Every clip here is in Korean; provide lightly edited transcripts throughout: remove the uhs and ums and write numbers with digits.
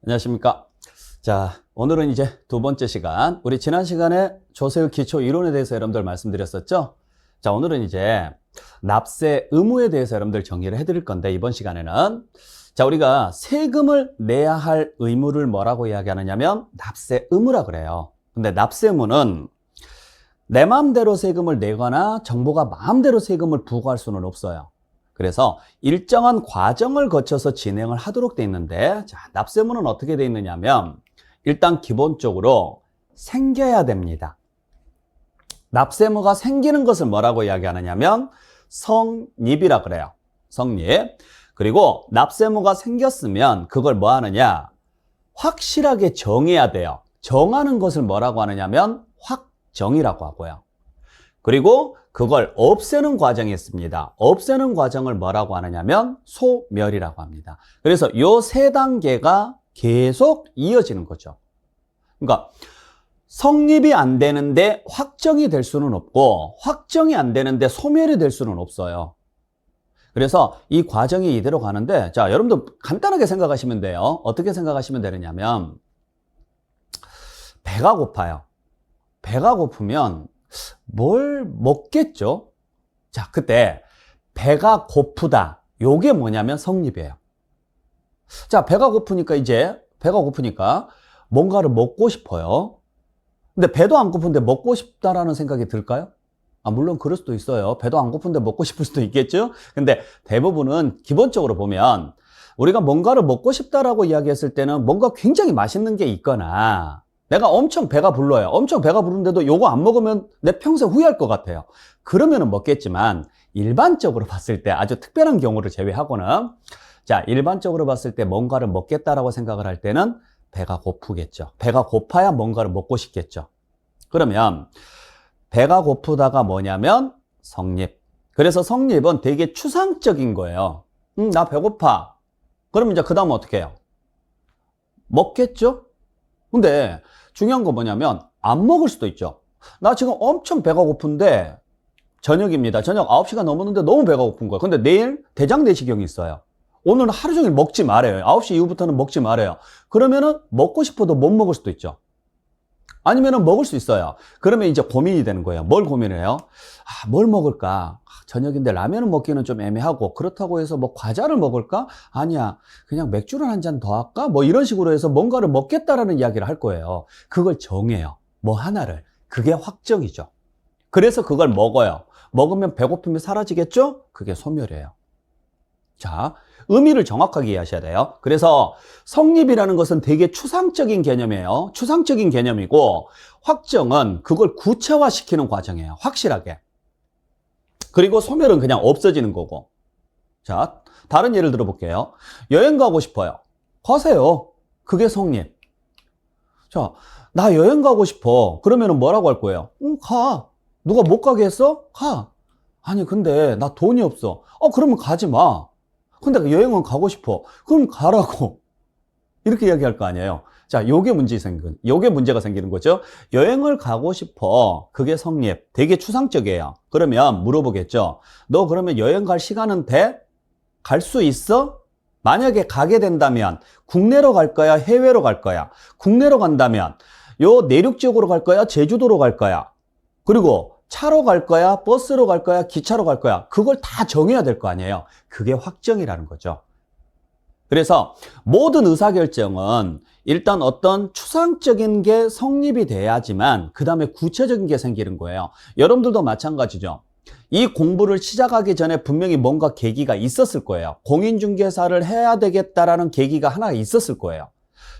안녕하십니까. 자, 오늘은 이제 두 번째 시간. 우리 지난 시간에 조세의 기초 이론에 대해서 여러분들 말씀드렸었죠? 자, 오늘은 이제 납세 의무에 대해서 여러분들 정리를 해드릴 건데, 이번 시간에는 자, 우리가 세금을 내야 할 의무를 뭐라고 이야기하느냐면 납세 의무라 그래요. 근데 납세 의무는 내 마음대로 세금을 내거나 정부가 마음대로 세금을 부과할 수는 없어요. 그래서 일정한 과정을 거쳐서 진행을 하도록 돼 있는데, 자, 납세의무는 어떻게 돼 있느냐면 일단 기본적으로 생겨야 됩니다. 납세의무가 생기는 것을 뭐라고 이야기하느냐면 성립이라 그래요. 성립. 그리고 납세의무가 생겼으면 그걸 뭐 하느냐? 확실하게 정해야 돼요. 정하는 것을 뭐라고 하느냐면 확정이라고 하고요. 그리고 그걸 없애는 과정이 있습니다. 없애는 과정을 뭐라고 하느냐면 소멸이라고 합니다. 그래서 요 세 단계가 계속 이어지는 거죠. 그러니까 성립이 안 되는데 확정이 될 수는 없고, 확정이 안 되는데 소멸이 될 수는 없어요. 그래서 이 과정이 이대로 가는데, 자, 여러분들 간단하게 생각하시면 돼요. 어떻게 생각하시면 되느냐면, 배가 고파요. 배가 고프면 뭘 먹겠죠? 자, 그때 배가 고프다. 요게 뭐냐면 성립이에요. 자, 배가 고프니까 뭔가를 먹고 싶어요. 근데 배도 안 고픈데 먹고 싶다라는 생각이 들까요? 물론 그럴 수도 있어요. 배도 안 고픈데 먹고 싶을 수도 있겠죠? 근데 대부분은 기본적으로 보면 우리가 뭔가를 먹고 싶다라고 이야기했을 때는 뭔가 굉장히 맛있는 게 있거나, 내가 엄청 배가 불러요. 엄청 배가 부른데도 요거 안 먹으면 내 평생 후회할 것 같아요. 그러면은 먹겠지만, 일반적으로 봤을 때 아주 특별한 경우를 제외하고는, 자, 일반적으로 봤을 때 뭔가를 먹겠다라고 생각을 할 때는 배가 고프겠죠. 배가 고파야 뭔가를 먹고 싶겠죠. 그러면 배가 고프다가 뭐냐면 성립. 그래서 성립은 되게 추상적인 거예요. 나 배고파. 그러면 이제 그 다음은 어떻게 해요? 먹겠죠? 근데 중요한 건 뭐냐면 안 먹을 수도 있죠. 나 지금 엄청 배가 고픈데 저녁입니다. 저녁 9시가 넘었는데 너무 배가 고픈 거예요. 근데 내일 대장 내시경이 있어요. 오늘 하루 종일 먹지 말아요. 9시 이후부터는 먹지 말아요. 그러면은 먹고 싶어도 못 먹을 수도 있죠. 아니면은 먹을 수 있어요. 그러면 이제 고민이 되는 거예요. 뭘 고민을 해요? 뭘 먹을까? 저녁인데 라면을 먹기는 좀 애매하고, 그렇다고 해서 뭐 과자를 먹을까? 아니야. 그냥 맥주를 한 잔 더 할까? 뭐 이런 식으로 해서 뭔가를 먹겠다라는 이야기를 할 거예요. 그걸 정해요. 뭐 하나를. 그게 확정이죠. 그래서 그걸 먹어요. 먹으면 배고픔이 사라지겠죠? 그게 소멸이에요. 자, 의미를 정확하게 이해하셔야 돼요. 그래서 성립이라는 것은 되게 추상적인 개념이에요. 추상적인 개념이고, 확정은 그걸 구체화시키는 과정이에요. 확실하게. 그리고 소멸은 그냥 없어지는 거고. 자, 다른 예를 들어볼게요. 여행 가고 싶어요. 가세요. 그게 성립. 자, 나 여행 가고 싶어. 그러면은 뭐라고 할 거예요? 가. 누가 못 가게 했어? 가. 아니, 근데 나 돈이 없어. 그러면 가지 마. 근데 여행은 가고 싶어. 그럼 가라고. 이렇게 이야기할 거 아니에요. 자, 요게 문제가 생기는 거죠. 여행을 가고 싶어. 그게 성립. 되게 추상적이에요. 그러면 물어보겠죠. 너 그러면 여행 갈 시간은 돼? 갈 수 있어? 만약에 가게 된다면 국내로 갈 거야? 해외로 갈 거야? 국내로 간다면 요 내륙 지역으로 갈 거야? 제주도로 갈 거야? 그리고 차로 갈 거야? 버스로 갈 거야? 기차로 갈 거야? 그걸 다 정해야 될 거 아니에요. 그게 확정이라는 거죠. 그래서 모든 의사결정은 일단 어떤 추상적인 게 성립이 돼야지만 그 다음에 구체적인 게 생기는 거예요. 여러분들도 마찬가지죠. 이 공부를 시작하기 전에 분명히 뭔가 계기가 있었을 거예요. 공인중개사를 해야 되겠다라는 계기가 하나 있었을 거예요.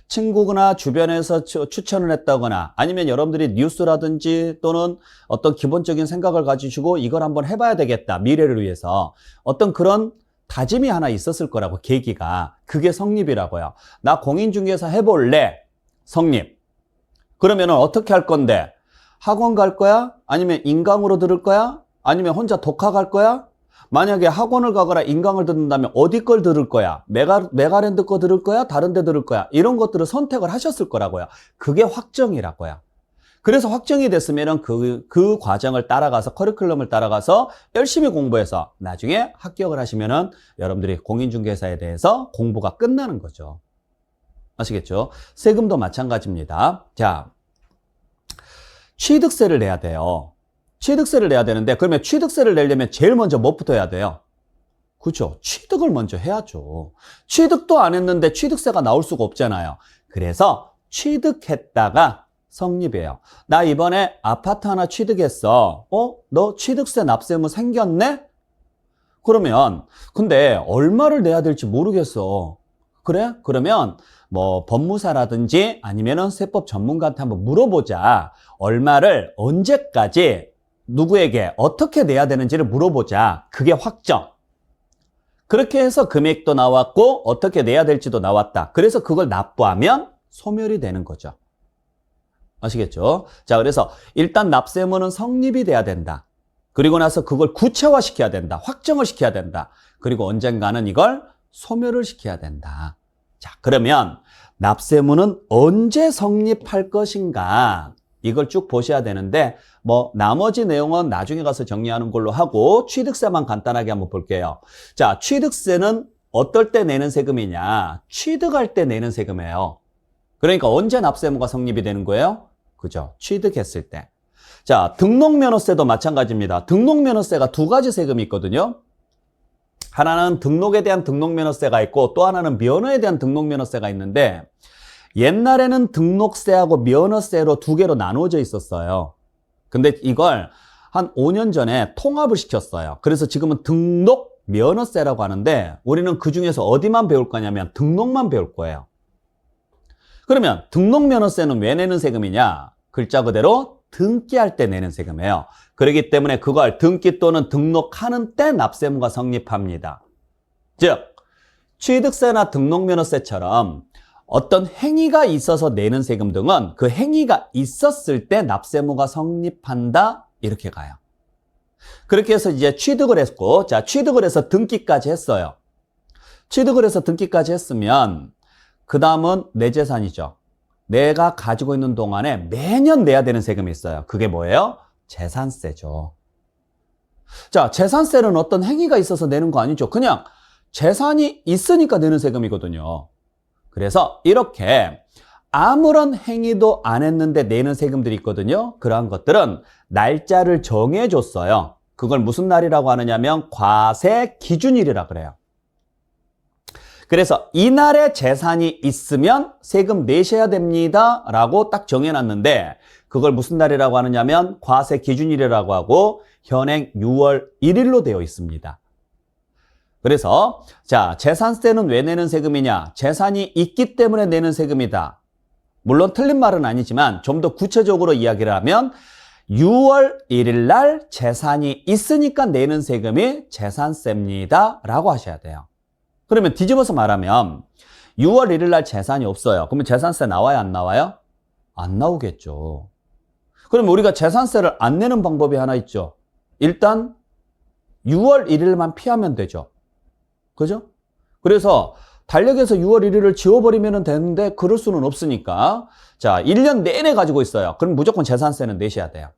친구나 주변에서 추천을 했다거나, 아니면 여러분들이 뉴스라든지 또는 어떤 기본적인 생각을 가지시고 이걸 한번 해봐야 되겠다, 미래를 위해서 어떤 그런 다짐이 하나 있었을 거라고, 계기가. 그게 성립이라고요. 나 공인중개사 해볼래. 성립. 그러면 어떻게 할 건데? 학원 갈 거야? 아니면 인강으로 들을 거야? 아니면 혼자 독학할 거야? 만약에 학원을 가거나 인강을 듣는다면 어디 걸 들을 거야? 메가랜드 거 들을 거야? 다른 데 들을 거야? 이런 것들을 선택을 하셨을 거라고요. 그게 확정이라고요. 그래서 확정이 됐으면은 그 과정을 따라가서, 커리큘럼을 따라가서 열심히 공부해서 나중에 합격을 하시면은 여러분들이 공인중개사에 대해서 공부가 끝나는 거죠. 아시겠죠? 세금도 마찬가지입니다. 자, 취득세를 내야 돼요. 취득세를 내야 되는데 그러면 취득세를 내려면 제일 먼저 뭐부터 해야 돼요? 그렇죠. 취득을 먼저 해야죠. 취득도 안 했는데 취득세가 나올 수가 없잖아요. 그래서 취득했다가 성립이에요. 나 이번에 아파트 하나 취득했어. 너 취득세 납세무 생겼네? 그러면 근데 얼마를 내야 될지 모르겠어. 그래? 그러면 뭐 법무사라든지 아니면은 세법 전문가한테 한번 물어보자. 얼마를 언제까지 누구에게 어떻게 내야 되는지를 물어보자. 그게 확정. 그렇게 해서 금액도 나왔고 어떻게 내야 될지도 나왔다. 그래서 그걸 납부하면 소멸이 되는 거죠. 아시겠죠? 자, 그래서 일단 납세무는 성립이 돼야 된다. 그리고 나서 그걸 구체화시켜야 된다. 확정을 시켜야 된다. 그리고 언젠가는 이걸 소멸을 시켜야 된다. 자, 그러면 납세무는 언제 성립할 것인가? 이걸 쭉 보셔야 되는데 뭐 나머지 내용은 나중에 가서 정리하는 걸로 하고 취득세만 간단하게 한번 볼게요. 자, 취득세는 어떨 때 내는 세금이냐? 취득할 때 내는 세금이에요. 그러니까 언제 납세무가 성립이 되는 거예요? 그죠? 취득했을 때. 자, 등록면허세도 마찬가지입니다. 등록면허세가 두 가지 세금이 있거든요. 하나는 등록에 대한 등록면허세가 있고 또 하나는 면허에 대한 등록면허세가 있는데 옛날에는 등록세하고 면허세로 두 개로 나누어져 있었어요. 근데 이걸 한 5년 전에 통합을 시켰어요. 그래서 지금은 등록 면허세라고 하는데 우리는 그 중에서 어디만 배울 거냐면 등록만 배울 거예요. 그러면 등록면허세는 왜 내는 세금이냐? 글자 그대로 등기할 때 내는 세금이에요. 그렇기 때문에 그걸 등기 또는 등록하는 때 납세무가 성립합니다. 즉, 취득세나 등록면허세처럼 어떤 행위가 있어서 내는 세금 등은 그 행위가 있었을 때 납세무가 성립한다. 이렇게 가요. 그렇게 해서 이제 취득을 했고, 자, 취득을 해서 등기까지 했어요. 취득을 해서 등기까지 했으면 그 다음은 내 재산이죠. 내가 가지고 있는 동안에 매년 내야 되는 세금이 있어요. 그게 뭐예요? 재산세죠. 자, 재산세는 어떤 행위가 있어서 내는 거 아니죠. 그냥 재산이 있으니까 내는 세금이거든요. 그래서 이렇게 아무런 행위도 안 했는데 내는 세금들이 있거든요. 그러한 것들은 날짜를 정해줬어요. 그걸 무슨 날이라고 하느냐면 과세 기준일이라 그래요. 그래서 이날에 재산이 있으면 세금 내셔야 됩니다 라고 딱 정해놨는데 그걸 무슨 날이라고 하느냐면 과세 기준일이라고 하고 현행 6월 1일로 되어 있습니다. 그래서 자, 재산세는 왜 내는 세금이냐? 재산이 있기 때문에 내는 세금이다. 물론 틀린 말은 아니지만 좀 더 구체적으로 이야기를 하면 6월 1일 날 재산이 있으니까 내는 세금이 재산세입니다 라고 하셔야 돼요. 그러면 뒤집어서 말하면 6월 1일 날 재산이 없어요. 그러면 재산세 나와요? 안 나와요? 안 나오겠죠. 그럼 우리가 재산세를 안 내는 방법이 하나 있죠. 일단 6월 1일만 피하면 되죠. 그죠? 그래서 달력에서 6월 1일을 지워버리면 되는데 그럴 수는 없으니까 자, 1년 내내 가지고 있어요. 그럼 무조건 재산세는 내셔야 돼요.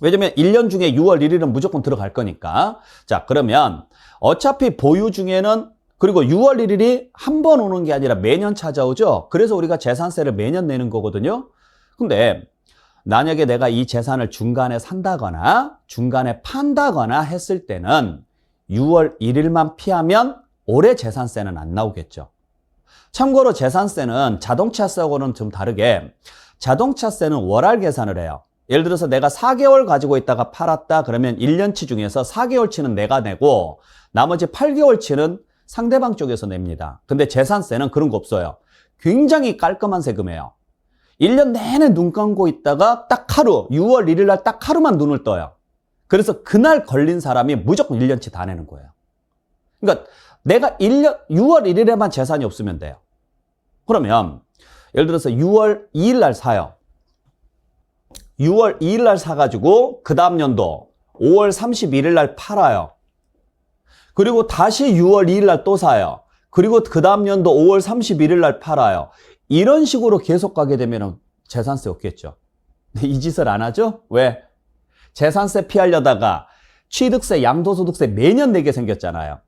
왜냐면 1년 중에 6월 1일은 무조건 들어갈 거니까. 자, 그러면 어차피 보유 중에는 그리고 6월 1일이 한 번 오는 게 아니라 매년 찾아오죠. 그래서 우리가 재산세를 매년 내는 거거든요. 근데 만약에 내가 이 재산을 중간에 산다거나 중간에 판다거나 했을 때는 6월 1일만 피하면 올해 재산세는 안 나오겠죠. 참고로 재산세는 자동차세하고는 좀 다르게 자동차세는 월할 계산을 해요. 예를 들어서 내가 4개월 가지고 있다가 팔았다 그러면 1년치 중에서 4개월치는 내가 내고 나머지 8개월치는 상대방 쪽에서 냅니다. 근데 재산세는 그런 거 없어요. 굉장히 깔끔한 세금이에요. 1년 내내 눈 감고 있다가 딱 하루 6월 1일 날 딱 하루만 눈을 떠요. 그래서 그날 걸린 사람이 무조건 1년치 다 내는 거예요. 그러니까 내가 6월 1일에만 재산이 없으면 돼요. 그러면 예를 들어서 6월 2일 날 사요. 6월 2일 날 사가지고 그 다음 연도 5월 31일 날 팔아요. 그리고 다시 6월 2일 날 또 사요. 그리고 그 다음 연도 5월 31일 날 팔아요. 이런 식으로 계속 가게 되면 재산세 없겠죠. 이 짓을 안 하죠? 왜? 재산세 피하려다가 취득세, 양도소득세 매년 내게 생겼잖아요.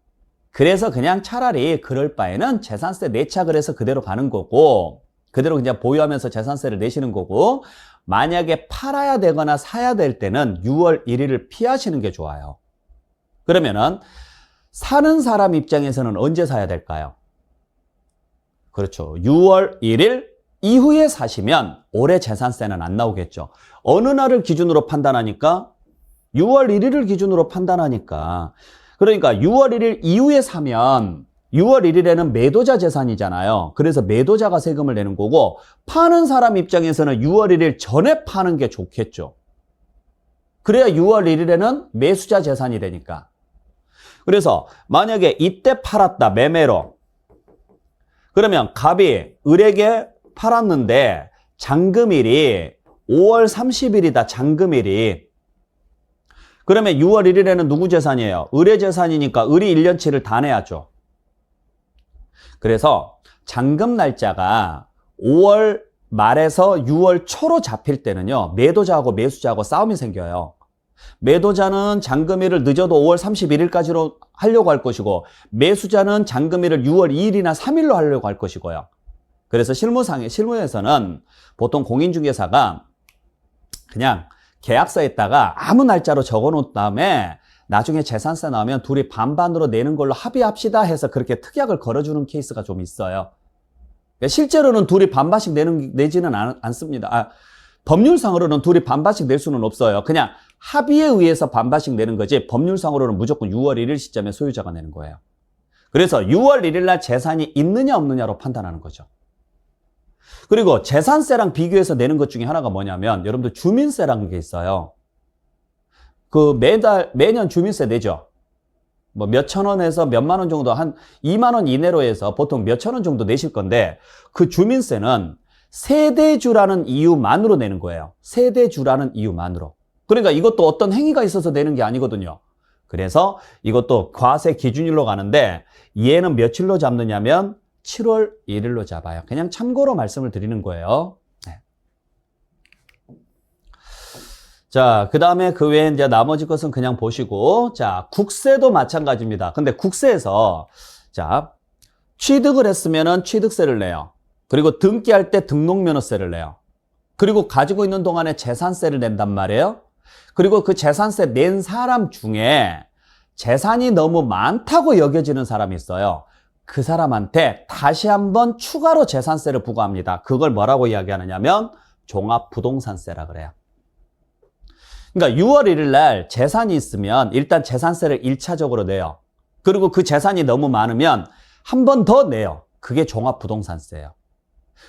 그래서 그냥 차라리 그럴 바에는 재산세 내착을 해서 그대로 가는 거고, 그대로 그냥 보유하면서 재산세를 내시는 거고, 만약에 팔아야 되거나 사야 될 때는 6월 1일을 피하시는 게 좋아요. 그러면은 사는 사람 입장에서는 언제 사야 될까요? 그렇죠. 6월 1일 이후에 사시면 올해 재산세는 안 나오겠죠. 어느 날을 기준으로 판단하니까? 6월 1일을 기준으로 판단하니까. 그러니까 6월 1일 이후에 사면 6월 1일에는 매도자 재산이잖아요. 그래서 매도자가 세금을 내는 거고, 파는 사람 입장에서는 6월 1일 전에 파는 게 좋겠죠. 그래야 6월 1일에는 매수자 재산이 되니까. 그래서 만약에 이때 팔았다, 매매로. 그러면 갑이 을에게 팔았는데 잔금일이 5월 30일이다, 잔금일이. 그러면 6월 1일에는 누구 재산이에요? 을의 재산이니까 을이 1년치를 다 내야죠. 그래서 잔금 날짜가 5월 말에서 6월 초로 잡힐 때는요, 매도자하고 매수자하고 싸움이 생겨요. 매도자는 잔금일을 늦어도 5월 31일까지로 하려고 할 것이고, 매수자는 잔금일을 6월 2일이나 3일로 하려고 할 것이고요. 그래서 실무에서는 보통 공인중개사가 그냥 계약서에다가 아무 날짜로 적어 놓은 다음에 나중에 재산세 나오면 둘이 반반으로 내는 걸로 합의합시다 해서 그렇게 특약을 걸어주는 케이스가 좀 있어요. 실제로는 둘이 반반씩 내지는 않습니다. 법률상으로는 둘이 반반씩 낼 수는 없어요. 그냥 합의에 의해서 반반씩 내는 거지, 법률상으로는 무조건 6월 1일 시점에 소유자가 내는 거예요. 그래서 6월 1일 날 재산이 있느냐 없느냐로 판단하는 거죠. 그리고 재산세랑 비교해서 내는 것 중에 하나가 뭐냐면, 여러분들 주민세라는 게 있어요. 매년 주민세 내죠. 뭐 몇천 원에서 몇만 원 정도, 한 2만 원 이내로 해서 보통 몇천 원 정도 내실 건데, 그 주민세는 세대주라는 이유만으로 내는 거예요. 세대주라는 이유만으로. 그러니까 이것도 어떤 행위가 있어서 내는 게 아니거든요. 그래서 이것도 과세 기준일로 가는데, 얘는 며칠로 잡느냐면 7월 1일로 잡아요. 그냥 참고로 말씀을 드리는 거예요. 네. 자, 그 다음에 그 외에 이제 나머지 것은 그냥 보시고, 자, 국세도 마찬가지입니다. 근데 국세에서, 자, 취득을 했으면은 취득세를 내요. 그리고 등기할 때 등록면허세를 내요. 그리고 가지고 있는 동안에 재산세를 낸단 말이에요. 그리고 그 재산세 낸 사람 중에 재산이 너무 많다고 여겨지는 사람이 있어요. 그 사람한테 다시 한번 추가로 재산세를 부과합니다. 그걸 뭐라고 이야기하느냐면 종합부동산세라 그래요. 그러니까 6월 1일 날 재산이 있으면 일단 재산세를 1차적으로 내요. 그리고 그 재산이 너무 많으면 한 번 더 내요. 그게 종합부동산세예요.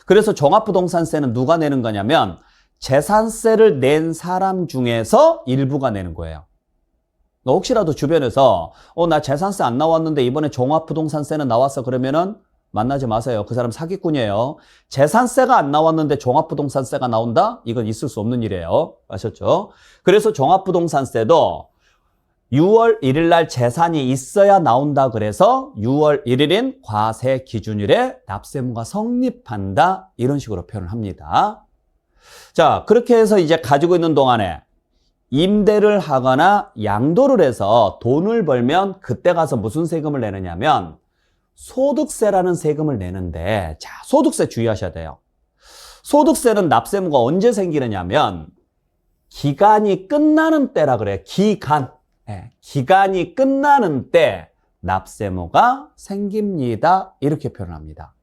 그래서 종합부동산세는 누가 내는 거냐면 재산세를 낸 사람 중에서 일부가 내는 거예요. 혹시라도 주변에서 나 재산세 안 나왔는데 이번에 종합부동산세는 나왔어, 그러면은 만나지 마세요. 그 사람 사기꾼이에요. 재산세가 안 나왔는데 종합부동산세가 나온다? 이건 있을 수 없는 일이에요. 아셨죠? 그래서 종합부동산세도 6월 1일 날 재산이 있어야 나온다. 그래서 6월 1일인 과세 기준일에 납세무가 성립한다. 이런 식으로 표현을 합니다. 자, 그렇게 해서 이제 가지고 있는 동안에 임대를 하거나 양도를 해서 돈을 벌면 그때 가서 무슨 세금을 내느냐면 소득세라는 세금을 내는데, 자, 소득세 주의하셔야 돼요. 소득세는 납세무가 언제 생기느냐면 기간이 끝나는 때라 그래요. 기간이 끝나는 때 납세무가 생깁니다. 이렇게 표현합니다.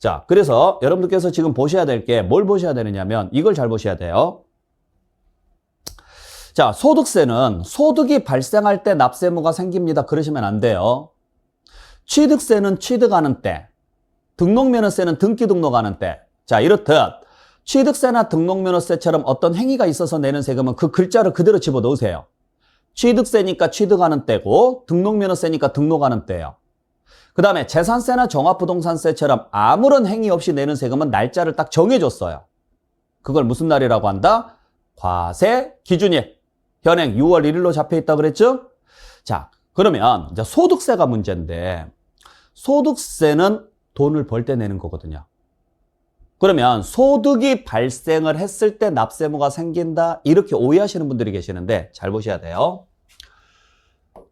자, 그래서 여러분들께서 지금 보셔야 될 게 뭘 보셔야 되느냐면 이걸 잘 보셔야 돼요. 자, 소득세는 소득이 발생할 때 납세무가 생깁니다. 그러시면 안 돼요. 취득세는 취득하는 때, 등록면허세는 등기 등록하는 때. 자, 이렇듯 취득세나 등록면허세처럼 어떤 행위가 있어서 내는 세금은 그 글자를 그대로 집어넣으세요. 취득세니까 취득하는 때고 등록면허세니까 등록하는 때예요. 그 다음에 재산세나 종합부동산세처럼 아무런 행위 없이 내는 세금은 날짜를 딱 정해줬어요. 그걸 무슨 날이라고 한다? 과세 기준일. 현행 6월 1일로 잡혀있다 그랬죠? 자, 그러면 이제 소득세가 문제인데, 소득세는 돈을 벌 때 내는 거거든요. 그러면 소득이 발생을 했을 때 납세무가 생긴다, 이렇게 오해하시는 분들이 계시는데 잘 보셔야 돼요.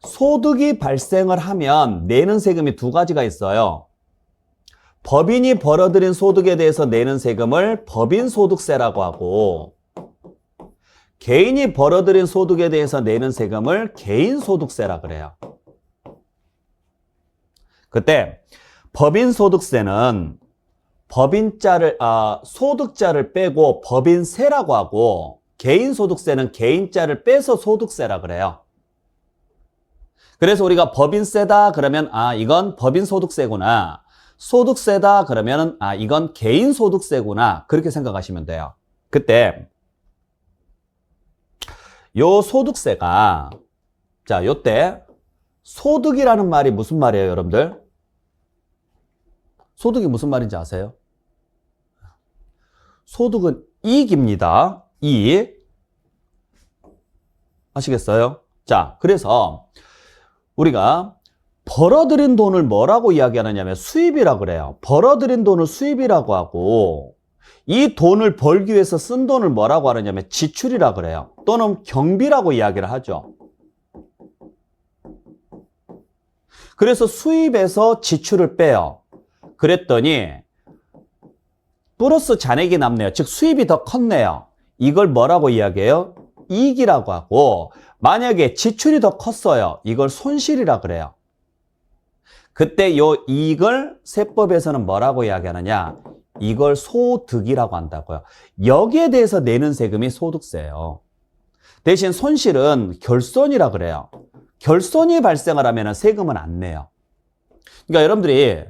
소득이 발생을 하면 내는 세금이 두 가지가 있어요. 법인이 벌어들인 소득에 대해서 내는 세금을 법인소득세라고 하고, 개인이 벌어들인 소득에 대해서 내는 세금을 개인소득세라 그래요. 그때 법인소득세는 소득자를 빼고 법인세라고 하고, 개인소득세는 개인자를 빼서 소득세라 그래요. 그래서 우리가 법인세다 그러면 이건 법인소득세구나. 소득세다 그러면 이건 개인소득세구나. 그렇게 생각하시면 돼요. 그때 요 소득세가 요때 소득이라는 말이 무슨 말이에요, 여러분들? 소득이 무슨 말인지 아세요? 소득은 이익입니다. 이익. 아시겠어요? 그래서 우리가 벌어들인 돈을 뭐라고 이야기하느냐면 수입이라고 그래요. 벌어들인 돈을 수입이라고 하고, 이 돈을 벌기 위해서 쓴 돈을 뭐라고 하느냐면 지출이라고 그래요. 또는 경비라고 이야기를 하죠. 그래서 수입에서 지출을 빼요. 그랬더니 플러스 잔액이 남네요. 즉 수입이 더 컸네요. 이걸 뭐라고 이야기해요? 이익이라고 하고, 만약에 지출이 더 컸어요. 이걸 손실이라 그래요. 그때 요 이익을 세법에서는 뭐라고 이야기하느냐? 이걸 소득이라고 한다고요. 여기에 대해서 내는 세금이 소득세예요. 대신 손실은 결손이라 그래요. 결손이 발생을 하면 세금은 안 내요. 그러니까 여러분들이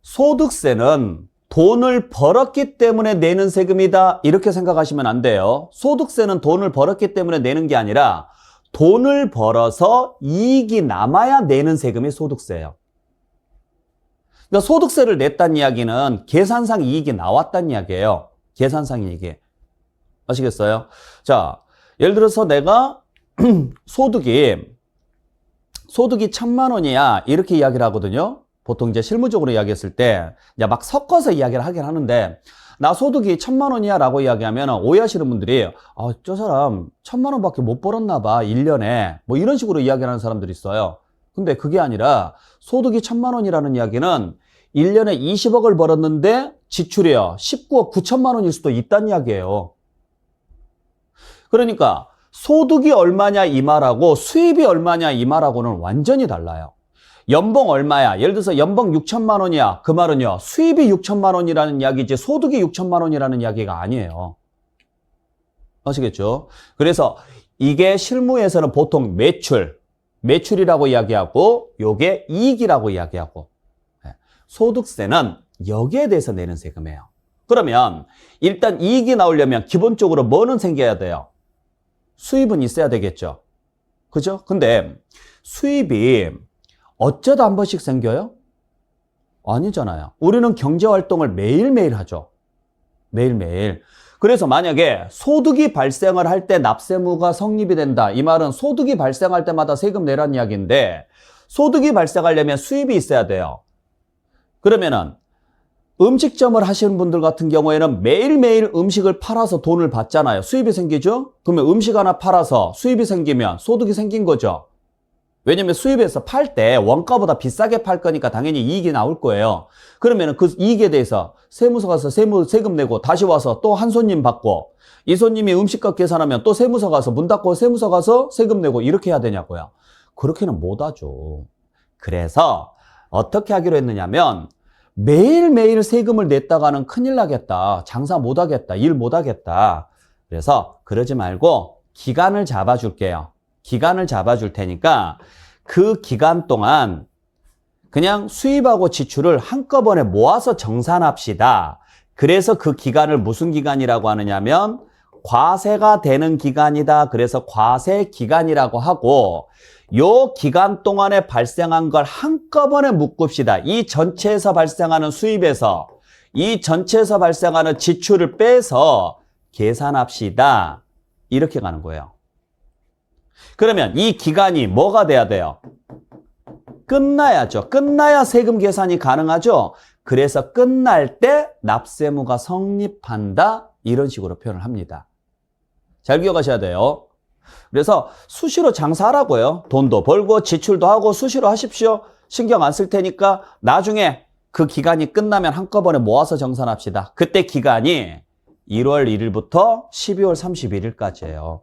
소득세는 돈을 벌었기 때문에 내는 세금이다 이렇게 생각하시면 안 돼요. 소득세는 돈을 벌었기 때문에 내는 게 아니라 돈을 벌어서 이익이 남아야 내는 세금이 소득세예요. 그러니까 소득세를 냈다는 이야기는 계산상 이익이 나왔다는 이야기예요. 계산상 이익이. 아시겠어요? 예를 들어서 내가 소득이 1,000만 원이야 이렇게 이야기를 하거든요. 보통 이제 실무적으로 이야기했을 때 막 섞어서 이야기를 하긴 하는데, 나 소득이 1,000만 원이야 라고 이야기하면 오해하시는 분들이 저 사람 1,000만 원밖에 못 벌었나 봐 1년에 뭐 이런 식으로 이야기하는 사람들이 있어요. 근데 그게 아니라 소득이 1,000만 원이라는 이야기는 1년에 20억을 벌었는데 지출이요 19억 9천만 원일 수도 있다는 이야기예요. 그러니까 소득이 얼마냐 이 말하고 수입이 얼마냐 이 말하고는 완전히 달라요. 연봉 얼마야? 예를 들어서 연봉 6천만 원이야. 그 말은요, 수입이 6천만 원이라는 이야기지 소득이 6천만 원이라는 이야기가 아니에요. 아시겠죠? 그래서 이게 실무에서는 보통 매출이라고 이야기하고, 요게 이익이라고 이야기하고, 소득세는 여기에 대해서 내는 세금이에요. 그러면 일단 이익이 나오려면 기본적으로 뭐는 생겨야 돼요? 수입은 있어야 되겠죠. 그죠? 근데 수입이 어쩌다 한 번씩 생겨요? 아니잖아요. 우리는 경제활동을 매일매일 하죠. 매일매일. 그래서 만약에 소득이 발생을 할 때 납세무가 성립이 된다. 이 말은 소득이 발생할 때마다 세금 내라는 이야기인데, 소득이 발생하려면 수입이 있어야 돼요. 그러면은 음식점을 하시는 분들 같은 경우에는 매일매일 음식을 팔아서 돈을 받잖아요. 수입이 생기죠? 그러면 음식 하나 팔아서 수입이 생기면 소득이 생긴 거죠. 왜냐면 수입에서 팔 때 원가보다 비싸게 팔 거니까 당연히 이익이 나올 거예요. 그러면 그 이익에 대해서 세무서 가서 세금 내고 다시 와서 또 한 손님 받고, 이 손님이 음식값 계산하면 또 세무서 가서 문 닫고 세무서 가서 세금 내고 이렇게 해야 되냐고요. 그렇게는 못 하죠. 그래서 어떻게 하기로 했느냐면, 매일매일 세금을 냈다가는 큰일 나겠다. 장사 못 하겠다. 일 못 하겠다. 그래서 그러지 말고 기간을 잡아줄게요. 기간을 잡아줄 테니까 그 기간 동안 그냥 수입하고 지출을 한꺼번에 모아서 정산합시다. 그래서 그 기간을 무슨 기간이라고 하느냐면 과세가 되는 기간이다. 그래서 과세 기간이라고 하고, 요 기간 동안에 발생한 걸 한꺼번에 묶읍시다. 이 전체에서 발생하는 수입에서 이 전체에서 발생하는 지출을 빼서 계산합시다. 이렇게 가는 거예요. 그러면 이 기간이 뭐가 돼야 돼요? 끝나야죠. 끝나야 세금 계산이 가능하죠. 그래서 끝날 때 납세무가 성립한다. 이런 식으로 표현을 합니다. 잘 기억하셔야 돼요. 그래서 수시로 장사하라고요. 돈도 벌고 지출도 하고 수시로 하십시오. 신경 안 쓸 테니까 나중에 그 기간이 끝나면 한꺼번에 모아서 정산합시다. 그때 기간이 1월 1일부터 12월 31일까지예요.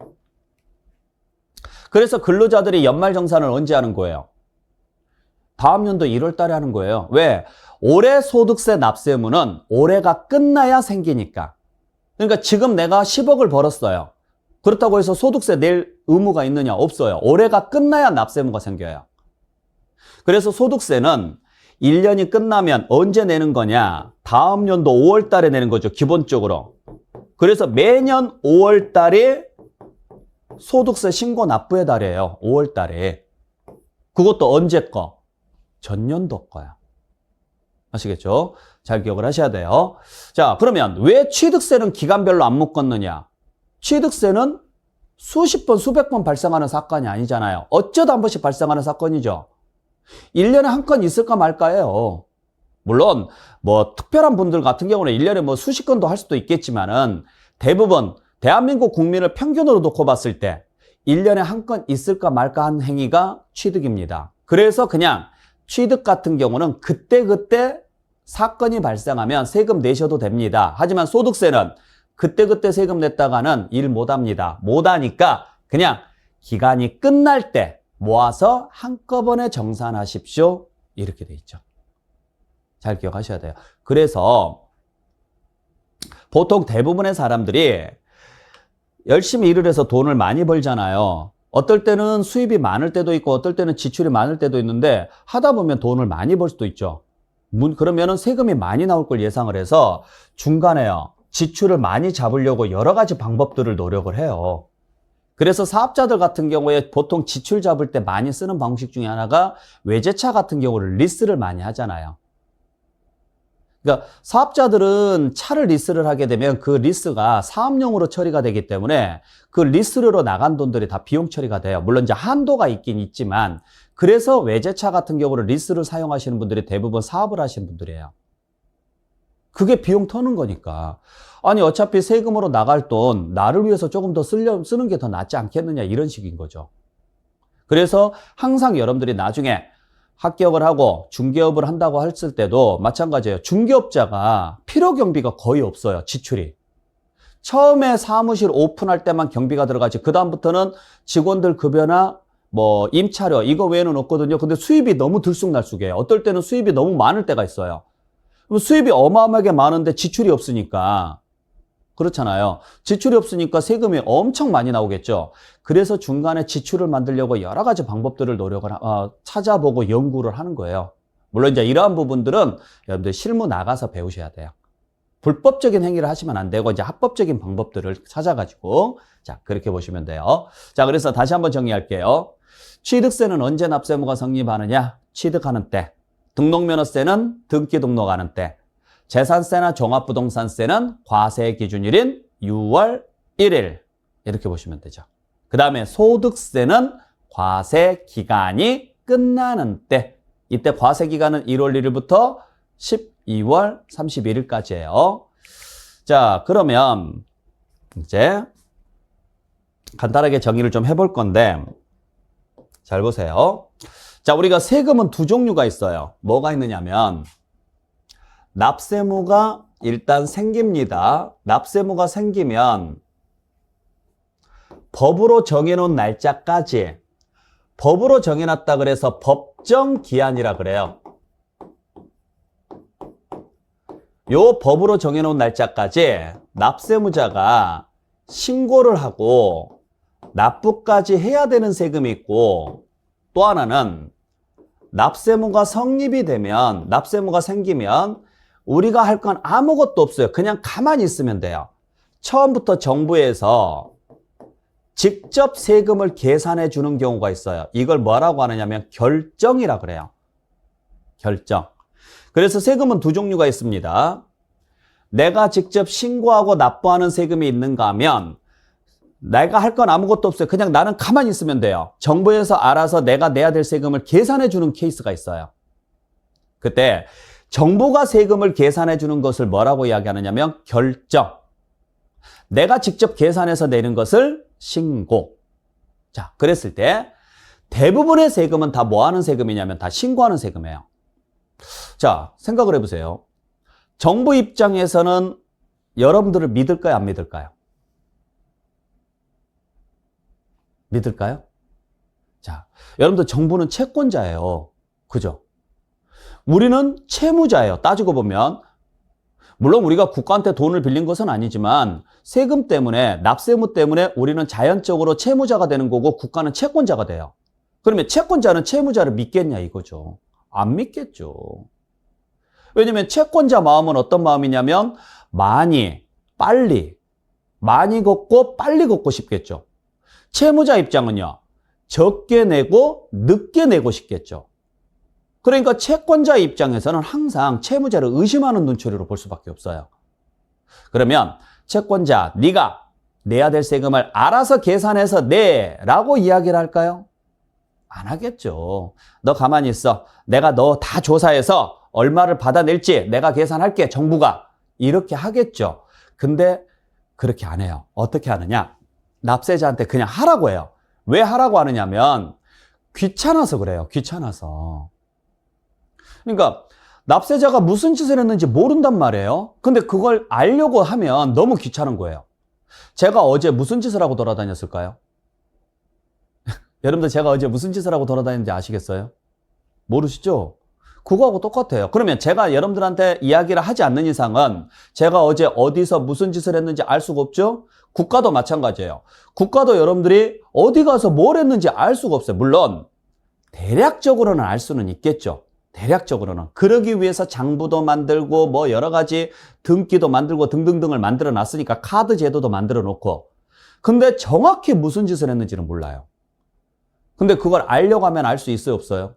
그래서 근로자들이 연말정산을 언제 하는 거예요? 다음 연도 1월 달에 하는 거예요. 왜? 올해 소득세 납세의무는 올해가 끝나야 생기니까. 그러니까 지금 내가 10억을 벌었어요. 그렇다고 해서 소득세 낼 의무가 있느냐? 없어요. 올해가 끝나야 납세의무가 생겨요. 그래서 소득세는 1년이 끝나면 언제 내는 거냐? 다음 연도 5월 달에 내는 거죠. 기본적으로. 그래서 매년 5월 달이 소득세 신고 납부의 달이에요. 5월 달에. 그것도 언제 거? 전년도 거야. 아시겠죠? 잘 기억을 하셔야 돼요. 자, 그러면 왜 취득세는 기간별로 안 묶었느냐? 취득세는 수십 번, 수백 번 발생하는 사건이 아니잖아요. 어쩌다 한 번씩 발생하는 사건이죠. 1년에 한 건 있을까 말까예요. 물론 뭐 특별한 분들 같은 경우는 1년에 뭐 수십 건도 할 수도 있겠지만은 대부분 대한민국 국민을 평균으로 놓고 봤을 때 1년에 한 건 있을까 말까 한 행위가 취득입니다. 그래서 그냥 취득 같은 경우는 그때그때 사건이 발생하면 세금 내셔도 됩니다. 하지만 소득세는 그때그때 세금 냈다가는 일 못합니다. 못하니까 그냥 기간이 끝날 때 모아서 한꺼번에 정산하십시오. 이렇게 돼 있죠. 잘 기억하셔야 돼요. 그래서 보통 대부분의 사람들이 열심히 일을 해서 돈을 많이 벌잖아요. 어떨 때는 수입이 많을 때도 있고 어떨 때는 지출이 많을 때도 있는데 하다 보면 돈을 많이 벌 수도 있죠. 그러면은 세금이 많이 나올 걸 예상을 해서 중간에요. 지출을 많이 잡으려고 여러 가지 방법들을 노력을 해요. 그래서 사업자들 같은 경우에 보통 지출 잡을 때 많이 쓰는 방식 중에 하나가 외제차 같은 경우를 리스를 많이 하잖아요. 그러니까 사업자들은 차를 리스를 하게 되면 그 리스가 사업용으로 처리가 되기 때문에 그 리스로 나간 돈들이 다 비용 처리가 돼요. 물론 이제 한도가 있긴 있지만 그래서 외제차 같은 경우를 리스를 사용하시는 분들이 대부분 사업을 하시는 분들이에요. 그게 비용 터는 거니까. 아니 어차피 세금으로 나갈 돈 나를 위해서 조금 더 쓰는 게 더 낫지 않겠느냐 이런 식인 거죠. 그래서 항상 여러분들이 나중에 합격을 하고 중개업을 한다고 했을 때도 마찬가지예요. 중개업자가 필요 경비가 거의 없어요. 지출이. 처음에 사무실 오픈할 때만 경비가 들어가지 그 다음부터는 직원들 급여나 뭐 임차료 이거 외에는 없거든요. 근데 수입이 너무 들쑥날쑥해요. 어떨 때는 수입이 너무 많을 때가 있어요. 수입이 어마어마하게 많은데 지출이 없으니까 그렇잖아요. 지출이 없으니까 세금이 엄청 많이 나오겠죠. 그래서 중간에 지출을 만들려고 여러 가지 방법들을 찾아보고 연구를 하는 거예요. 물론 이제 이러한 부분들은 여러분들 실무 나가서 배우셔야 돼요. 불법적인 행위를 하시면 안 되고 이제 합법적인 방법들을 찾아가지고 자 그렇게 보시면 돼요. 자 그래서 다시 한번 정리할게요. 취득세는 언제 납세의무가 성립하느냐? 취득하는 때. 등록면허세는 등기 등록하는 때. 재산세나 종합부동산세는 과세 기준일인 6월 1일 이렇게 보시면 되죠. 그 다음에 소득세는 과세 기간이 끝나는 때. 이때 과세 기간은 1월 1일부터 12월 31일까지예요. 자, 그러면 이제 간단하게 정의를 좀 해볼 건데 잘 보세요. 자, 우리가 세금은 두 종류가 있어요. 뭐가 있느냐면 납세의무가 일단 생깁니다. 납세의무가 생기면 법으로 정해놓은 날짜까지 법으로 정해놨다 그래서 법정 기한이라 그래요. 요 법으로 정해놓은 날짜까지 납세의무자가 신고를 하고 납부까지 해야 되는 세금이 있고 또 하나는 납세의무가 성립이 되면 납세의무가 생기면 우리가 할 건 아무것도 없어요. 그냥 가만히 있으면 돼요. 처음부터 정부에서 직접 세금을 계산해 주는 경우가 있어요. 이걸 뭐라고 하느냐면 결정이라 그래요. 결정. 그래서 세금은 두 종류가 있습니다. 내가 직접 신고하고 납부하는 세금이 있는가 하면 내가 할 건 아무것도 없어요. 그냥 나는 가만히 있으면 돼요. 정부에서 알아서 내가 내야 될 세금을 계산해 주는 케이스가 있어요. 그때 정부가 세금을 계산해 주는 것을 뭐라고 이야기하느냐면 결정. 내가 직접 계산해서 내는 것을 신고. 자, 그랬을 때 대부분의 세금은 다 뭐 하는 세금이냐면 다 신고하는 세금이에요. 자, 생각을 해보세요. 정부 입장에서는 여러분들을 믿을까요? 안 믿을까요? 믿을까요? 자, 여러분들 정부는 채권자예요. 그죠? 우리는 채무자예요. 따지고 보면. 물론 우리가 국가한테 돈을 빌린 것은 아니지만 세금 때문에, 납세무 때문에 우리는 자연적으로 채무자가 되는 거고 국가는 채권자가 돼요. 그러면 채권자는 채무자를 믿겠냐 이거죠. 안 믿겠죠. 왜냐면 채권자 마음은 어떤 마음이냐면 많이, 빨리, 많이 걷고 빨리 걷고 싶겠죠. 채무자 입장은요. 적게 내고 늦게 내고 싶겠죠. 그러니까 채권자 입장에서는 항상 채무자를 의심하는 눈초리로 볼 수밖에 없어요. 그러면 채권자, 네가 내야 될 세금을 알아서 계산해서 내라고 이야기를 할까요? 안 하겠죠. 너 가만히 있어. 내가 너 다 조사해서 얼마를 받아낼지 내가 계산할게, 정부가. 이렇게 하겠죠. 근데 그렇게 안 해요. 어떻게 하느냐? 납세자한테 그냥 하라고 해요. 왜 하라고 하느냐면 귀찮아서 그래요. 귀찮아서. 그러니까 납세자가 무슨 짓을 했는지 모른단 말이에요. 근데 그걸 알려고 하면 너무 귀찮은 거예요. 제가 어제 무슨 짓을 하고 돌아다녔을까요? 여러분들 제가 어제 무슨 짓을 하고 돌아다녔는지 아시겠어요? 모르시죠? 그거하고 똑같아요. 그러면 제가 여러분들한테 이야기를 하지 않는 이상은 제가 어제 어디서 무슨 짓을 했는지 알 수가 없죠? 국가도 마찬가지예요. 국가도 여러분들이 어디 가서 뭘 했는지 알 수가 없어요. 물론 대략적으로는 알 수는 있겠죠. 대략적으로는. 그러기 위해서 장부도 만들고 뭐 여러 가지 등기도 만들고 등등등을 만들어 놨으니까 카드 제도도 만들어 놓고. 근데 정확히 무슨 짓을 했는지는 몰라요. 근데 그걸 알려고 하면 알 수 있어요, 없어요?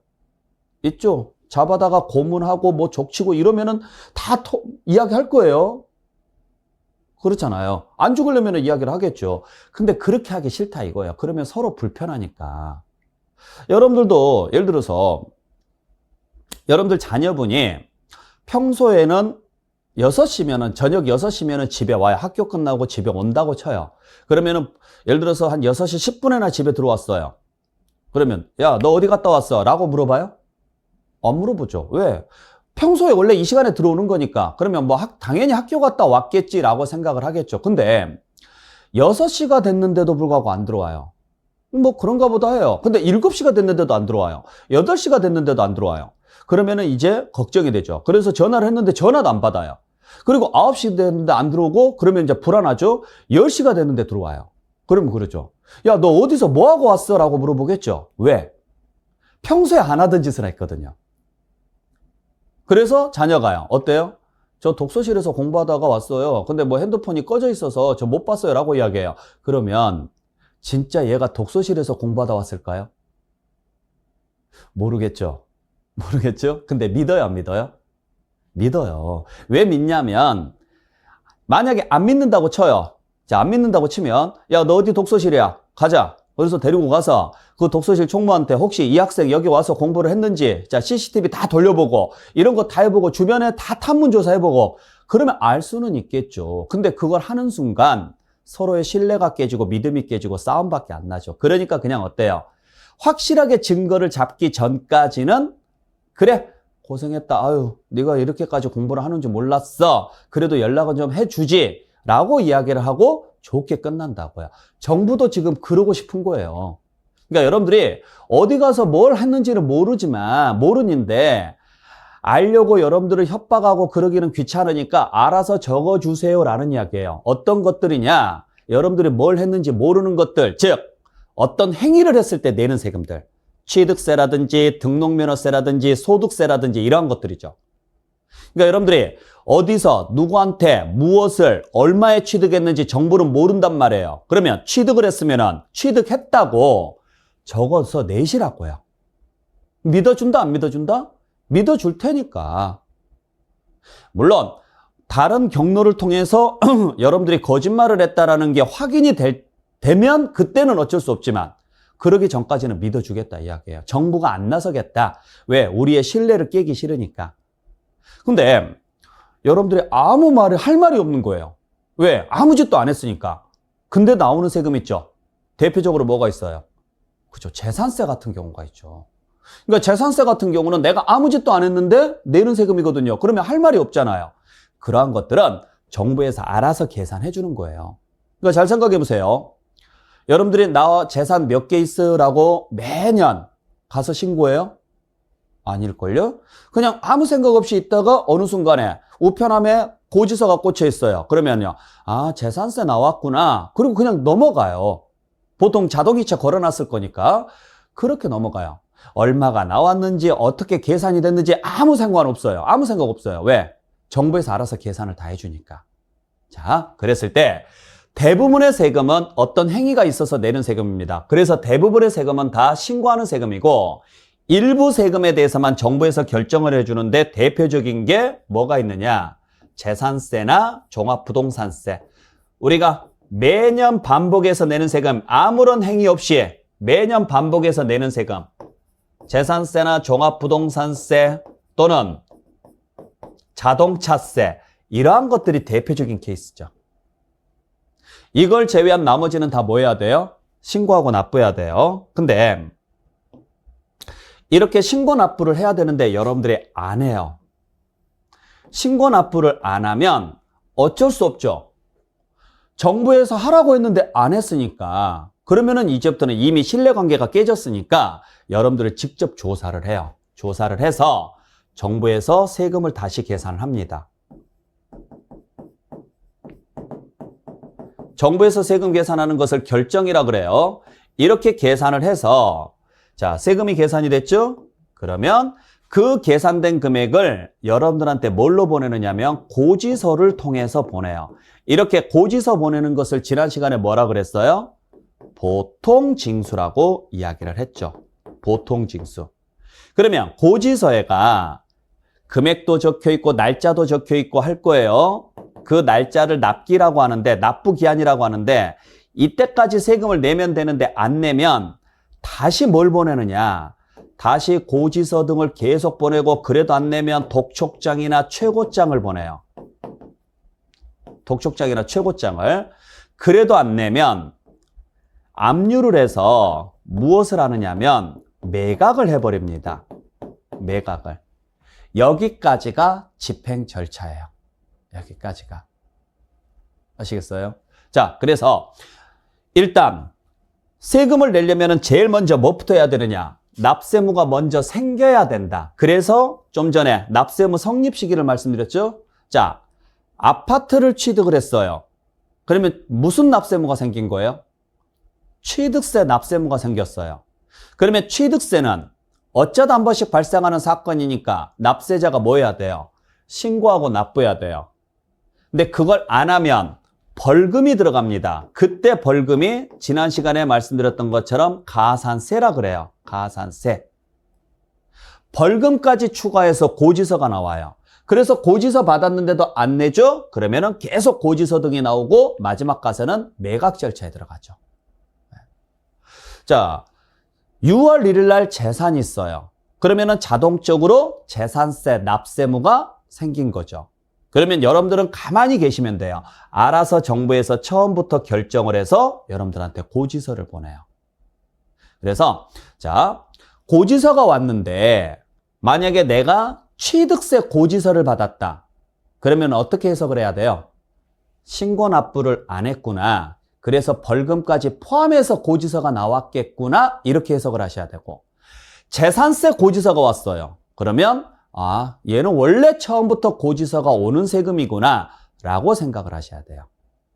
있죠. 잡아다가 고문하고 뭐 족치고 이러면은 다 이야기할 거예요. 그렇잖아요. 안 죽으려면 이야기를 하겠죠. 근데 그렇게 하기 싫다 이거예요. 그러면 서로 불편하니까. 여러분들도 예를 들어서 여러분들 자녀분이 평소에는 6시면은, 저녁 6시면은 집에 와요. 학교 끝나고 집에 온다고 쳐요. 그러면은 예를 들어서 한 6시 10분에나 집에 들어왔어요. 그러면 야, 너 어디 갔다 왔어? 라고 물어봐요? 안 물어보죠. 왜? 평소에 원래 이 시간에 들어오는 거니까. 그러면 뭐 당연히 학교 갔다 왔겠지라고 생각을 하겠죠. 근데 6시가 됐는데도 불구하고 안 들어와요. 뭐 그런가 보다 해요. 근데 7시가 됐는데도 안 들어와요. 8시가 됐는데도 안 들어와요. 그러면은 이제 걱정이 되죠. 그래서 전화를 했는데 전화도 안 받아요. 그리고 9시 됐는데 안 들어오고 그러면 이제 불안하죠. 10시가 됐는데 들어와요. 그러면 그러죠. 야, 너 어디서 뭐 하고 왔어? 라고 물어보겠죠. 왜? 평소에 안 하던 짓을 했거든요. 그래서 자녀가요. 어때요? 저 독서실에서 공부하다가 왔어요. 근데 뭐 핸드폰이 꺼져 있어서 저 못 봤어요. 라고 이야기해요. 그러면 진짜 얘가 독서실에서 공부하다 왔을까요? 모르겠죠. 모르겠죠? 근데 믿어요, 안 믿어요? 믿어요. 왜 믿냐면 만약에 안 믿는다고 쳐요. 자, 안 믿는다고 치면 야, 너 어디 독서실이야? 가자. 그래서 데리고 가서 그 독서실 총무한테 혹시 이 학생 여기 와서 공부를 했는지 자, CCTV 다 돌려보고 이런 거 다 해보고 주변에 다 탐문조사 해보고 그러면 알 수는 있겠죠. 근데 그걸 하는 순간 서로의 신뢰가 깨지고 믿음이 깨지고 싸움밖에 안 나죠. 그러니까 그냥 어때요? 확실하게 증거를 잡기 전까지는 그래, 고생했다. 아유, 네가 이렇게까지 공부를 하는 줄 몰랐어. 그래도 연락은 좀 해주지. 라고 이야기를 하고 좋게 끝난다고요. 정부도 지금 그러고 싶은 거예요. 그러니까 여러분들이 어디 가서 뭘 했는지는 모르는데 알려고 여러분들을 협박하고 그러기는 귀찮으니까 알아서 적어주세요 라는 이야기예요. 어떤 것들이냐? 여러분들이 뭘 했는지 모르는 것들, 즉 어떤 행위를 했을 때 내는 세금들. 취득세라든지 등록면허세라든지 소득세라든지 이러한 것들이죠. 그러니까 여러분들이 어디서 누구한테 무엇을 얼마에 취득했는지 정부는 모른단 말이에요. 그러면 취득을 했으면 취득했다고 적어서 내시라고요. 믿어준다 안 믿어준다? 믿어줄 테니까. 물론 다른 경로를 통해서 여러분들이 거짓말을 했다라는 게 확인이 되면 그때는 어쩔 수 없지만 그러기 전까지는 믿어주겠다 이야기예요. 정부가 안 나서겠다. 왜? 우리의 신뢰를 깨기 싫으니까. 근데 여러분들이 아무 말을 할 말이 없는 거예요. 왜? 아무 짓도 안 했으니까. 근데 나오는 세금 있죠. 대표적으로 뭐가 있어요? 그죠? 재산세 같은 경우가 있죠. 그러니까 재산세 같은 경우는 내가 아무 짓도 안 했는데 내는 세금이거든요. 그러면 할 말이 없잖아요. 그러한 것들은 정부에서 알아서 계산해 주는 거예요. 그러니까 잘 생각해 보세요. 여러분들이 나 재산 몇 개 있으라고 매년 가서 신고해요? 아닐걸요? 그냥 아무 생각 없이 있다가 어느 순간에 우편함에 고지서가 꽂혀 있어요. 그러면요, 아, 재산세 나왔구나. 그리고 그냥 넘어가요. 보통 자동이체 걸어놨을 거니까 그렇게 넘어가요. 얼마가 나왔는지 어떻게 계산이 됐는지 아무 상관없어요. 아무 생각 없어요. 왜? 정부에서 알아서 계산을 다 해주니까. 자, 그랬을 때 대부분의 세금은 어떤 행위가 있어서 내는 세금입니다. 그래서 대부분의 세금은 다 신고하는 세금이고 일부 세금에 대해서만 정부에서 결정을 해주는데 대표적인 게 뭐가 있느냐? 재산세나 종합부동산세. 우리가 매년 반복해서 내는 세금, 아무런 행위 없이 매년 반복해서 내는 세금, 재산세나 종합부동산세 또는 자동차세, 이러한 것들이 대표적인 케이스죠. 이걸 제외한 나머지는 다 뭐 해야 돼요? 신고하고 납부해야 돼요. 근데 이렇게 신고 납부를 해야 되는데 여러분들이 안 해요. 신고 납부를 안 하면 어쩔 수 없죠. 정부에서 하라고 했는데 안 했으니까, 그러면은 이제부터는 이미 신뢰관계가 깨졌으니까 여러분들이 직접 조사를 해요. 조사를 해서 정부에서 세금을 다시 계산을 합니다. 정부에서 세금 계산하는 것을 결정이라 그래요. 이렇게 계산을 해서 자, 세금이 계산이 됐죠? 그러면 그 계산된 금액을 여러분들한테 뭘로 보내느냐면 고지서를 통해서 보내요. 이렇게 고지서 보내는 것을 지난 시간에 뭐라 그랬어요? 보통징수라고 이야기를 했죠. 보통징수. 그러면 고지서에가 금액도 적혀 있고 날짜도 적혀 있고 할 거예요. 그 날짜를 납기라고 하는데, 납부기한이라고 하는데, 이때까지 세금을 내면 되는데 안 내면 다시 뭘 보내느냐? 다시 고지서 등을 계속 보내고, 그래도 안 내면 독촉장이나 최고장을 보내요. 독촉장이나 최고장을. 그래도 안 내면 압류를 해서 무엇을 하느냐면 매각을 해버립니다. 매각을. 여기까지가 집행 절차예요. 여기까지가. 아시겠어요? 자, 그래서 일단 세금을 내려면 제일 먼저 뭐부터 해야 되느냐? 납세무가 먼저 생겨야 된다. 그래서 좀 전에 납세무 성립 시기를 말씀드렸죠? 자, 아파트를 취득을 했어요. 그러면 무슨 납세무가 생긴 거예요? 취득세 납세무가 생겼어요. 그러면 취득세는 어쩌다 한 번씩 발생하는 사건이니까 납세자가 뭐 해야 돼요? 신고하고 납부해야 돼요. 근데 그걸 안 하면 벌금이 들어갑니다. 그때 벌금이 지난 시간에 말씀드렸던 것처럼 가산세라 그래요. 가산세. 벌금까지 추가해서 고지서가 나와요. 그래서 고지서 받았는데도 안 내죠? 그러면은 계속 고지서 등이 나오고 마지막 가서는 매각 절차에 들어가죠. 자, 6월 1일 날 재산이 있어요. 그러면은 자동적으로 재산세 납세무가 생긴 거죠. 그러면 여러분들은 가만히 계시면 돼요. 알아서 정부에서 처음부터 결정을 해서 여러분들한테 고지서를 보내요. 그래서 자, 고지서가 왔는데 만약에 내가 취득세 고지서를 받았다. 그러면 어떻게 해석을 해야 돼요? 신고 납부를 안 했구나. 그래서 벌금까지 포함해서 고지서가 나왔겠구나. 이렇게 해석을 하셔야 되고, 재산세 고지서가 왔어요. 그러면 아, 얘는 원래 처음부터 고지서가 오는 세금이구나 라고 생각을 하셔야 돼요.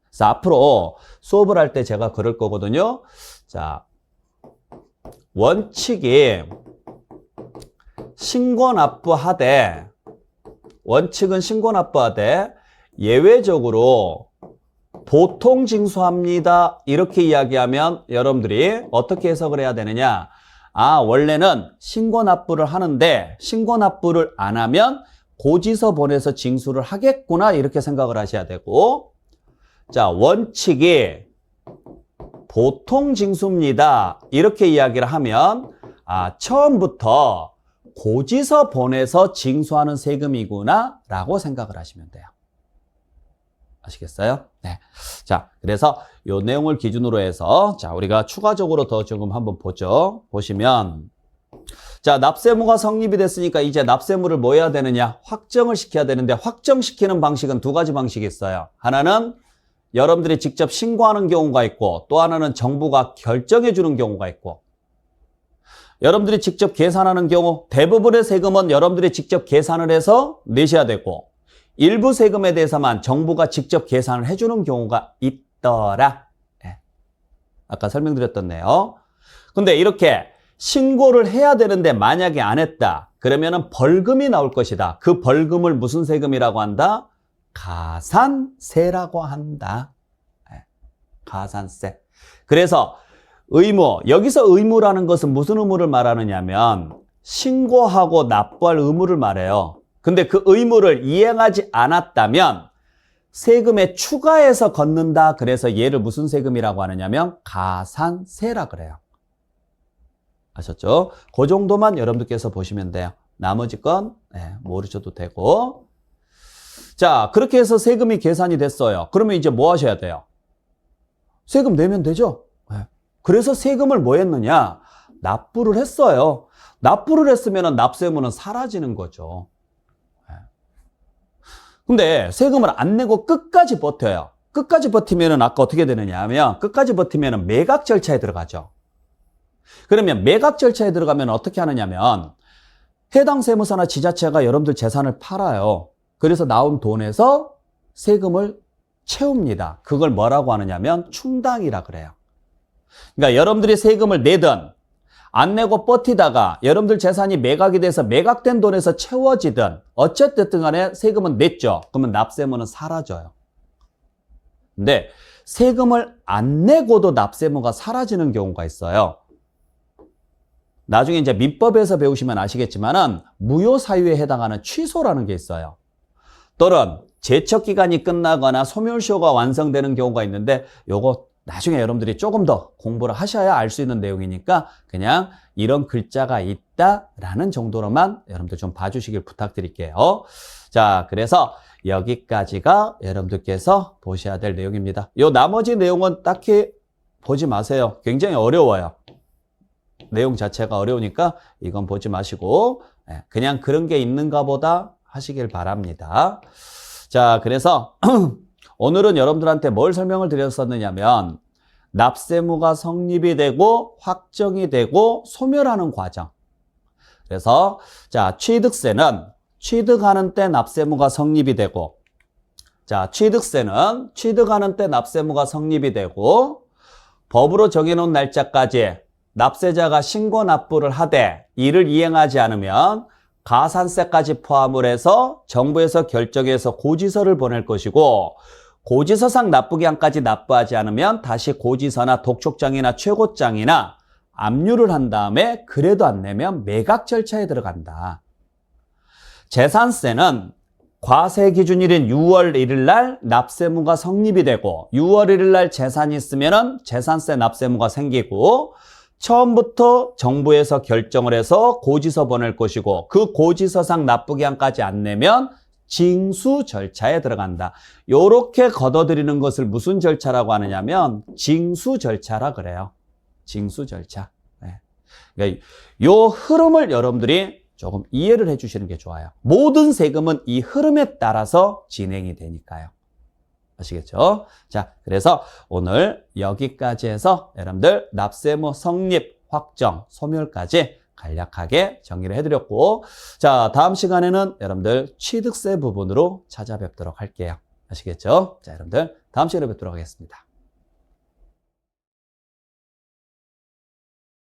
그래서 앞으로 수업을 할 때 제가 그럴 거거든요. 자, 원칙이 신고납부하되, 원칙은 신고납부하되 예외적으로 보통징수합니다. 이렇게 이야기하면 여러분들이 어떻게 해석을 해야 되느냐? 아, 원래는 신고납부를 하는데 신고납부를 안 하면 고지서 보내서 징수를 하겠구나 이렇게 생각을 하셔야 되고, 자, 원칙이 보통징수입니다. 이렇게 이야기를 하면 아, 처음부터 고지서 보내서 징수하는 세금이구나 라고 생각을 하시면 돼요. 아시겠어요? 네. 자, 그래서 요 내용을 기준으로 해서 자, 우리가 추가적으로 더 조금 한번 보죠. 보시면 자, 납세무가 성립이 됐으니까 이제 납세무를 뭐 해야 되느냐? 확정을 시켜야 되는데 확정시키는 방식은 두 가지 방식이 있어요. 하나는 여러분들이 직접 신고하는 경우가 있고 또 하나는 정부가 결정해 주는 경우가 있고 여러분들이 직접 계산하는 경우 대부분의 세금은 여러분들이 직접 계산을 해서 내셔야 되고 일부 세금에 대해서만 정부가 직접 계산을 해주는 경우가 있더라. 네. 아까 설명드렸던데요. 근데 이렇게 신고를 해야 되는데 만약에 안 했다. 그러면은 벌금이 나올 것이다. 그 벌금을 무슨 세금이라고 한다? 가산세라고 한다. 네. 가산세. 그래서 의무, 여기서 의무라는 것은 무슨 의무를 말하느냐면 신고하고 납부할 의무를 말해요. 근데 그 의무를 이행하지 않았다면 세금에 추가해서 걷는다. 그래서 얘를 무슨 세금이라고 하느냐면 가산세라 그래요. 아셨죠? 그 정도만 여러분들께서 보시면 돼요. 나머지 건 모르셔도 되고. 자, 그렇게 해서 세금이 계산이 됐어요. 그러면 이제 뭐 하셔야 돼요? 세금 내면 되죠? 그래서 세금을 뭐 했느냐? 납부를 했어요. 납부를 했으면 납세무는 사라지는 거죠. 근데 세금을 안 내고 끝까지 버텨요. 끝까지 버티면 아까 어떻게 되느냐 하면 끝까지 버티면 매각 절차에 들어가죠. 그러면 매각 절차에 들어가면 어떻게 하느냐면 해당 세무사나 지자체가 여러분들 재산을 팔아요. 그래서 나온 돈에서 세금을 채웁니다. 그걸 뭐라고 하느냐면 충당이라 그래요. 그러니까 여러분들이 세금을 내든 안 내고 버티다가 여러분들 재산이 매각이 돼서 매각된 돈에서 채워지든 어쨌든 간에 세금은 냈죠. 그러면 납세무는 사라져요. 근데 세금을 안 내고도 납세무가 사라지는 경우가 있어요. 나중에 이제 민법에서 배우시면 아시겠지만은 무효 사유에 해당하는 취소라는 게 있어요. 또는 제척 기간이 끝나거나 소멸시효가 완성되는 경우가 있는데 요거 나중에 여러분들이 조금 더 공부를 하셔야 알 수 있는 내용이니까 그냥 이런 글자가 있다라는 정도로만 여러분들 좀 봐주시길 부탁드릴게요. 자, 그래서 여기까지가 여러분들께서 보셔야 될 내용입니다. 요 나머지 내용은 딱히 보지 마세요. 굉장히 어려워요. 내용 자체가 어려우니까 이건 보지 마시고 그냥 그런 게 있는가 보다 하시길 바랍니다. 자, 그래서 오늘은 여러분들한테 뭘 설명을 드렸었느냐면 납세무가 성립이 되고 확정이 되고 소멸하는 과정. 그래서 자, 취득세는 취득하는 때 납세무가 성립이 되고 자, 취득세는 취득하는 때 납세무가 성립이 되고 법으로 정해놓은 날짜까지 납세자가 신고 납부를 하되 이를 이행하지 않으면 가산세까지 포함을 해서 정부에서 결정해서 고지서를 보낼 것이고 고지서상 납부기한까지 납부하지 않으면 다시 고지서나 독촉장이나 최고장이나 압류를 한 다음에 그래도 안 내면 매각 절차에 들어간다. 재산세는 과세 기준일인 6월 1일 날 납세무가 성립이 되고 6월 1일 날 재산이 있으면 재산세 납세무가 생기고 처음부터 정부에서 결정을 해서 고지서 보낼 것이고 그 고지서상 납부기한까지 안 내면 징수 절차에 들어간다. 요렇게 걷어들이는 것을 무슨 절차라고 하느냐면 징수 절차라 그래요. 징수 절차. 네. 그러니까 요 흐름을 여러분들이 조금 이해를 해주시는 게 좋아요. 모든 세금은 이 흐름에 따라서 진행이 되니까요. 아시겠죠? 자, 그래서 오늘 여기까지 해서 여러분들 납세무 성립, 확정, 소멸까지 간략하게 정리를 해드렸고 자, 다음 시간에는 여러분들 취득세 부분으로 찾아뵙도록 할게요. 아시겠죠? 자, 여러분들 다음 시간에 뵙도록 하겠습니다.